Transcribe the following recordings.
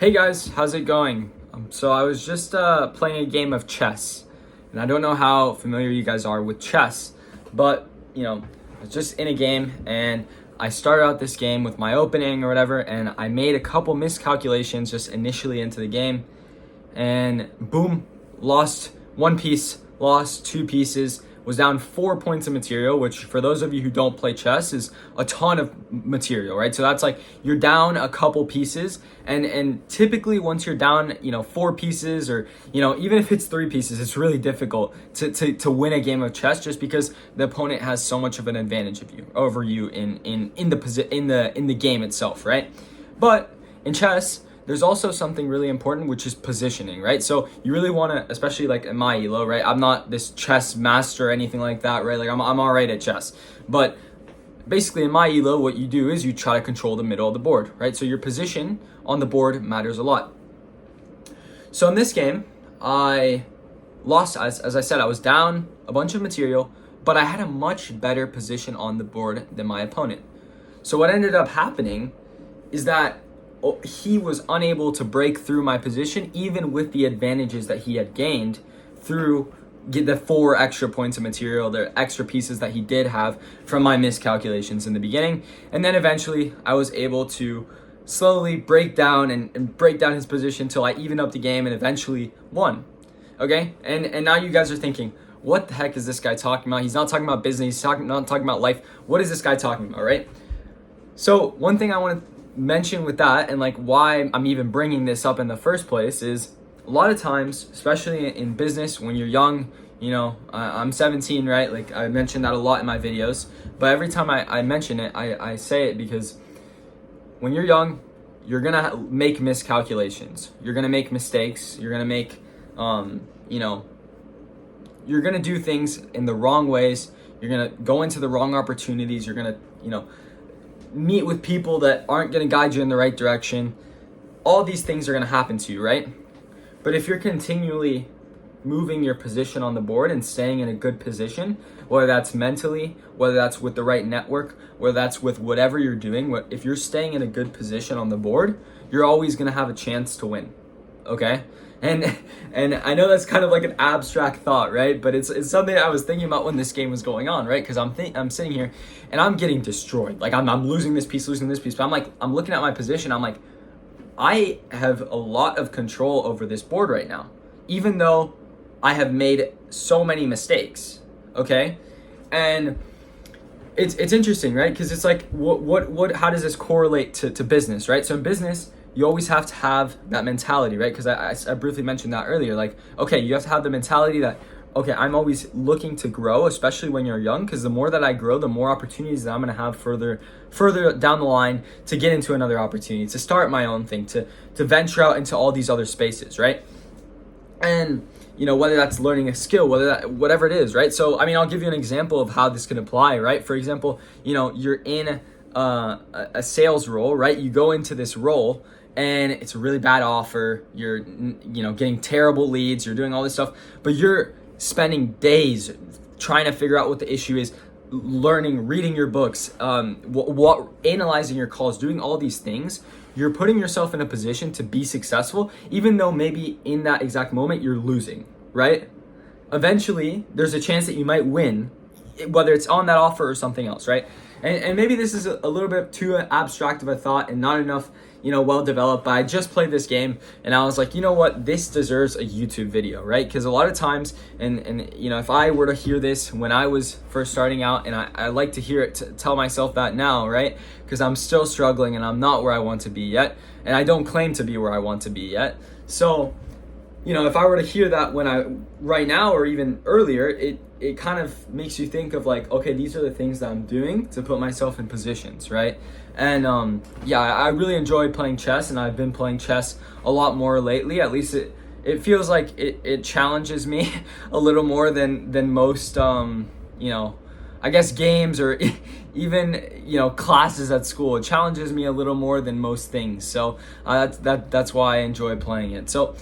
Hey guys, how's it going? So I was just playing a game of chess, and I don't know how familiar you guys are with chess, but I was just in a game, and I started out this game with my opening or whatever, and I made a couple miscalculations just initially into the game, and boom, lost one piece, lost two pieces, was down 4 points of material, which for those of you who don't play chess is a ton of material, right? So that's like you're down a couple pieces, and typically once you're down, 4 pieces, or even if it's 3 pieces, it's really difficult to win a game of chess, just because the opponent has so much of an advantage over you in the game itself, right? But in chess, there's also something really important, which is positioning, right? So you really want to, especially like in my elo, right? I'm not this chess master or anything like that, right? Like I'm all right at chess, but basically in my elo, what you do is you try to control the middle of the board, right? So your position on the board matters a lot. So in this game, I lost, as I said, I was down a bunch of material, but I had a much better position on the board than my opponent. So what ended up happening is that he was unable to break through my position, even with the advantages that he had gained through the 4 extra points of material, the extra pieces that he did have from my miscalculations in the beginning. And then eventually I was able to slowly break down and break down his position till I evened up the game and eventually won. Okay? And now you guys are thinking, what the heck is this guy talking about? He's not talking about business, he's not talking about life. What is this guy talking about, right? So one thing I want to mention with that, and like why I'm even bringing this up in the first place, is a lot of times, especially in business, when you're young, I'm 17, right? Like I mentioned that a lot in my videos, but every time I mention it, I say it because when you're young, you're gonna make miscalculations, you're gonna make mistakes, you're gonna make you're gonna do things in the wrong ways, you're gonna go into the wrong opportunities, you're gonna meet with people that aren't going to guide you in the right direction. All these things are going to happen to you, right? But if you're continually moving your position on the board and staying in a good position, whether that's mentally, whether that's with the right network, whether that's with whatever you're doing, if you're staying in a good position on the board, you're always going to have a chance to win. Okay? And I know that's kind of like an abstract thought, right? But it's something I was thinking about when this game was going on, right? Because I'm sitting here and I'm getting destroyed. Like I'm losing this piece. But I'm looking at my position. I'm like, I have a lot of control over this board right now, even though I have made so many mistakes. Okay, and it's interesting, right? Because it's like, how does this correlate to business, right? So in business, you always have to have that mentality, right? Because I briefly mentioned that earlier. Like, okay, you have to have the mentality that, okay, I'm always looking to grow, especially when you're young, because the more that I grow, the more opportunities that I'm going to have further down the line to get into another opportunity, to start my own thing, to venture out into all these other spaces, right? And whether that's learning a skill, whatever it is, right? So, I'll give you an example of how this can apply, right? For example, you're in a sales role, right? You go into this role and it's a really bad offer. You're, getting terrible leads. You're doing all this stuff, but you're spending days trying to figure out what the issue is, learning, reading your books, analyzing your calls, doing all these things. You're putting yourself in a position to be successful, even though maybe in that exact moment you're losing, right? Eventually, there's a chance that you might win, whether it's on that offer or something else, right? And maybe this is a little bit too abstract of a thought and not enough, well developed, but I just played this game and I was like, what, this deserves a YouTube video, right? Because a lot of times, and if I were to hear this when I was first starting out, and I like to hear it, tell myself that now, right? Because I'm still struggling and I'm not where I want to be yet, and I don't claim to be where I want to be yet. So, if I were to hear that right now or even earlier, it kind of makes you think of like, okay, these are the things that I'm doing to put myself in positions, right? And I really enjoy playing chess, and I've been playing chess a lot more lately. At least it feels like it challenges me a little more than most I guess games or even classes at school. It challenges me a little more than most things. So that's why I enjoy playing it. So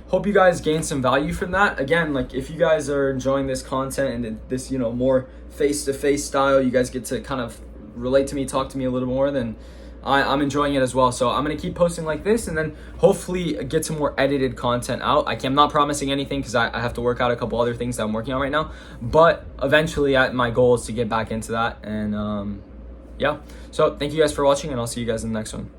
hope you guys gain some value from that. Again, like if you guys are enjoying this content and this, more face-to-face style, you guys get to kind of relate to me, talk to me a little more, then I'm enjoying it as well. So I'm gonna keep posting like this, and then hopefully get some more edited content out. I'm not promising anything because I have to work out a couple other things that I'm working on right now. But eventually, my goal is to get back into that. And yeah. So thank you guys for watching, and I'll see you guys in the next one.